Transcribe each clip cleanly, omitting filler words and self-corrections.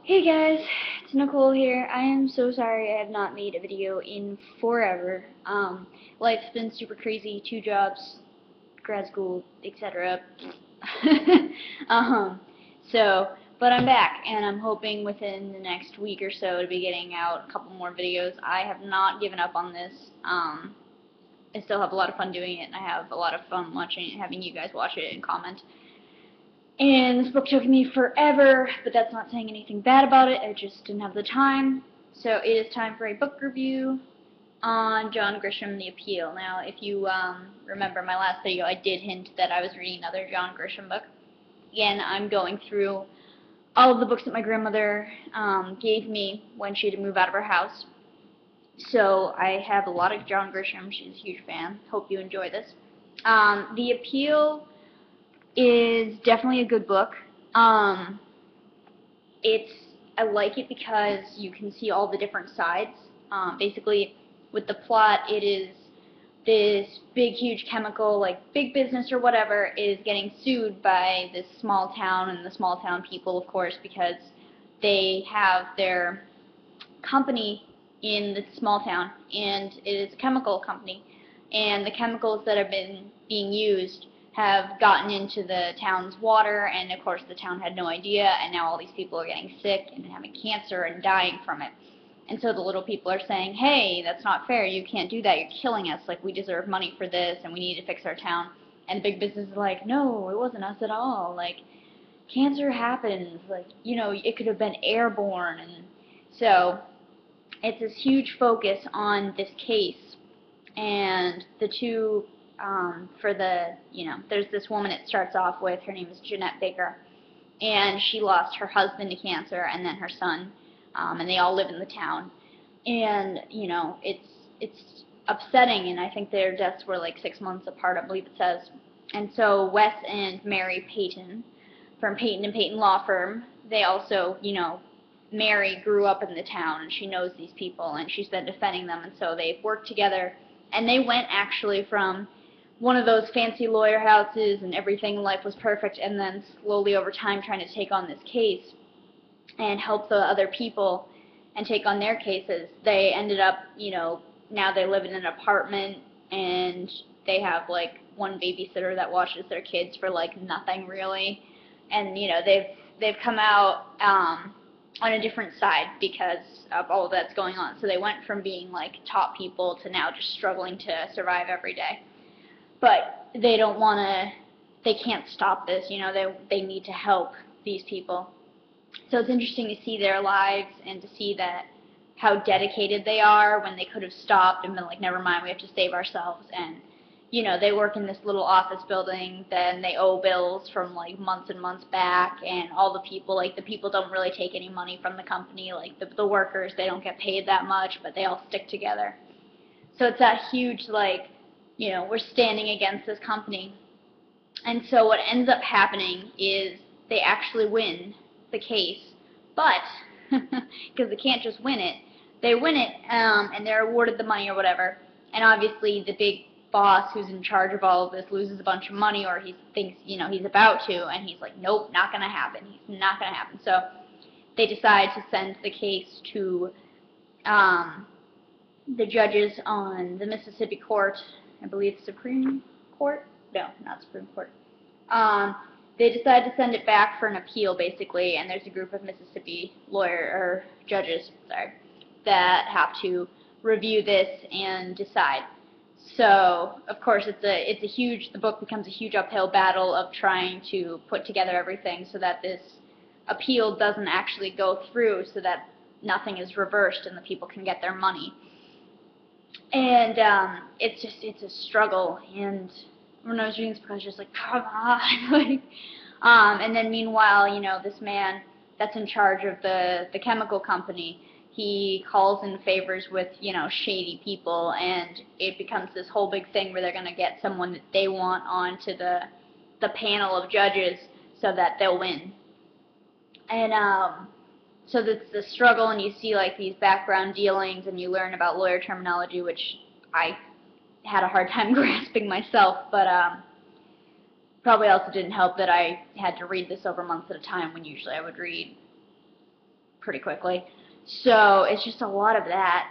Hey guys, it's Nicole here. I am so sorry I have not made a video in forever. Life's been super crazy, 2 jobs, grad school, etc. um, but I'm back, and I'm hoping within the next week or so to be getting out a couple more videos. I have not given up on this. I still have a lot of fun doing it, and I have a lot of fun watching it, having you guys watch it and comment. And this book took me forever, but that's not saying anything bad about it. I just didn't have the time. So it is time for a book review on John Grisham, The Appeal. Now, if you remember my last video, I did hint that I was reading another John Grisham book. Again, I'm going through all of the books that my grandmother gave me when she had to move out of her house. So I have a lot of John Grisham. She's a huge fan. Hope you enjoy this. The Appeal is definitely a good book. It's I like it because you can see all the different sides. Basically, with the plot, it is this big, huge chemical, like big business or whatever, is getting sued by this small town and the small town people, of course, because they have their company in the small town, and it is a chemical company, and the chemicals that have been being used have gotten into the town's water, and of course the town had no idea, and now all these people are getting sick and having cancer and dying from it. And so the little people are saying, hey, that's not fair, you can't do that, you're killing us, like we deserve money for this and we need to fix our town. And the big business is like, no, it wasn't us at all, like cancer happens, like, you know, it could have been airborne. And so it's this huge focus on this case, and the two, there's this woman it starts off with, her name is Jeanette Baker, and she lost her husband to cancer and then her son, and they all live in the town, and, it's upsetting, and I think their deaths were like 6 months apart, I believe it says. And so Wes and Mary Payton, from Payton and Payton Law Firm, they also, Mary grew up in the town, and she knows these people, and she's been defending them, and so they've worked together. And they went actually from one of those fancy lawyer houses, and everything in life was perfect, and then slowly over time trying to take on this case and help the other people and take on their cases. They ended up, now they live in an apartment, and they have like one babysitter that watches their kids for like nothing really. And they've come out on a different side because of all that's going on. So they went from being like top people to now just struggling to survive every day. But they don't want to, they can't stop this, they need to help these people. So it's interesting to see their lives and to see that how dedicated they are when they could have stopped and been like, never mind, we have to save ourselves. And they work in this little office building, then they owe bills from like months and months back, and all the people don't really take any money from the company, like the workers, they don't get paid that much, but they all stick together. So it's that huge, like, we're standing against this company. And so what ends up happening is they actually win the case, but, because they can't just win it, they win it, and they're awarded the money or whatever, and obviously the big boss who's in charge of all of this loses a bunch of money, or he thinks, he's about to, and he's like, nope, not going to happen. He's not going to happen. So they decide to send the case to the judges on the Mississippi court, I believe Supreme Court? No, not Supreme Court. They decide to send it back for an appeal, basically, and there's a group of Mississippi judges, that have to review this and decide. So, of course, the book becomes a huge uphill battle of trying to put together everything so that this appeal doesn't actually go through, so that nothing is reversed and the people can get their money. And it's a struggle. And when I was reading this book, I was just like, come on. And then meanwhile, this man that's in charge of the chemical company, he calls in favors with, shady people, and it becomes this whole big thing where they're going to get someone that they want onto the panel of judges so that they'll win. And so that's the struggle, and you see like these background dealings, and you learn about lawyer terminology, which I had a hard time grasping myself, but probably also didn't help that I had to read this over months at a time when usually I would read pretty quickly. So it's just a lot of that.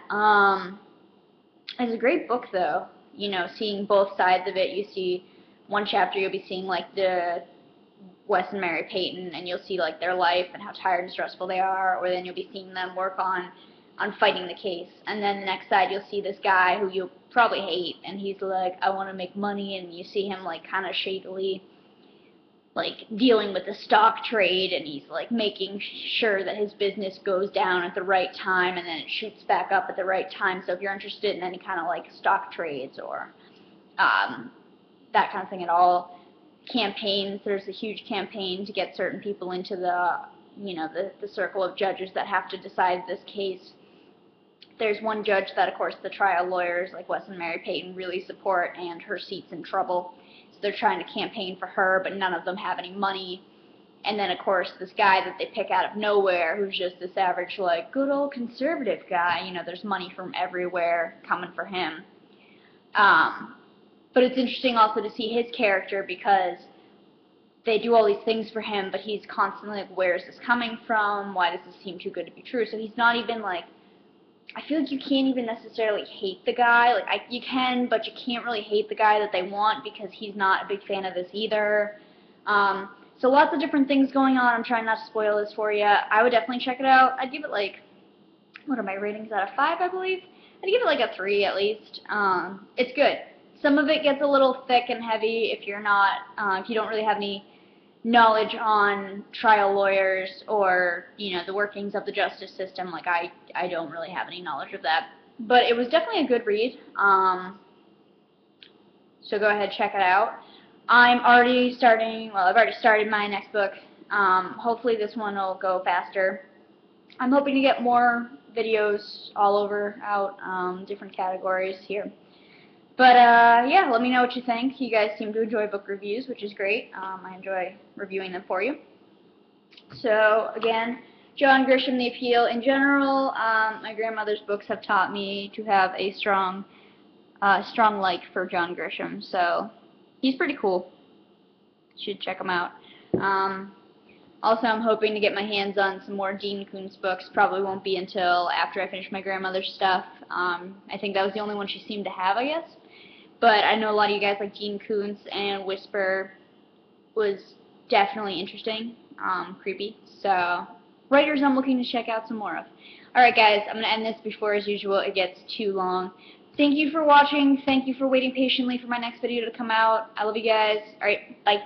It's a great book, though. You know, seeing both sides of it. You see one chapter, you'll be seeing like the Wes and Mary Peyton, and you'll see like their life and how tired and stressful they are, or then you'll be seeing them work on fighting the case. And then the next side, you'll see this guy who you'll probably hate, and he's like, I want to make money, and you see him like kind of shadily like dealing with the stock trade, and he's like making sure that his business goes down at the right time and then it shoots back up at the right time. So if you're interested in any kind of like stock trades or that kind of thing at all, campaigns, there's a huge campaign to get certain people into the, you know, the circle of judges that have to decide this case. There's one judge that, of course, the trial lawyers like Wes and Mary Peyton really support, and her seat's in trouble. They're trying to campaign for her, but none of them have any money. And then, of course, this guy that they pick out of nowhere, who's just this average, like, good old conservative guy, you know, there's money from everywhere coming for him. But it's interesting also to see his character, because they do all these things for him, but he's constantly like, where is this coming from? Why does this seem too good to be true? So he's not even like, I feel like you can't even necessarily hate the guy. Like, you can, but you can't really hate the guy that they want, because he's not a big fan of this either. So lots of different things going on. I'm trying not to spoil this for you. I would definitely check it out. I'd give it like, what are my ratings out of 5, I believe? I'd give it like a 3 at least. It's good. Some of it gets a little thick and heavy if you're not, if you don't really have any knowledge on trial lawyers or, you know, the workings of the justice system. Like, I don't really have any knowledge of that. But it was definitely a good read. So go ahead, check it out. I've already started my next book. Hopefully this one will go faster. I'm hoping to get more videos all over out, different categories here. But, yeah, let me know what you think. You guys seem to enjoy book reviews, which is great. I enjoy reviewing them for you. So, again, John Grisham, The Appeal. In general, my grandmother's books have taught me to have a strong like for John Grisham. So, he's pretty cool. You should check him out. Also, I'm hoping to get my hands on some more Dean Koontz books. Probably won't be until after I finish my grandmother's stuff. I think that was the only one she seemed to have, I guess. But I know a lot of you guys like Dean Koontz, and Whisper was definitely interesting, creepy. So, writers I'm looking to check out some more of. Alright guys, I'm going to end this before, as usual, it gets too long. Thank you for watching. Thank you for waiting patiently for my next video to come out. I love you guys. Alright, bye.